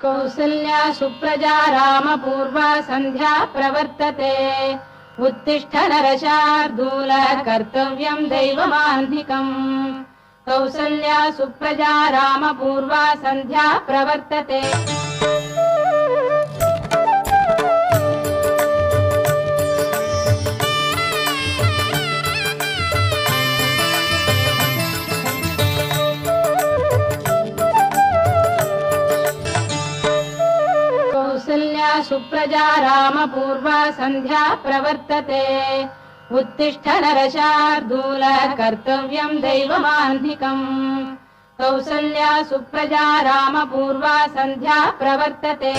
कौसल्या सुप्रजा रामपूर्वा सन्ध्या प्रवर्तते उत्तिष्ठ नरशार्दूल कर्तव्यं दैवमाह्निकम् कौसल्या सुप्रजा रामपूर्वा सन्ध्या प्रवर्तते सुप्रजा रामपूर्वा सन्ध्या प्रवर्तते उत्तिष्ठ नरशार्दूल कर्तव्यं दैवमाह्निकम् कौसल्या सुप्रजा रामपूर्वा सन्ध्या प्रवर्तते।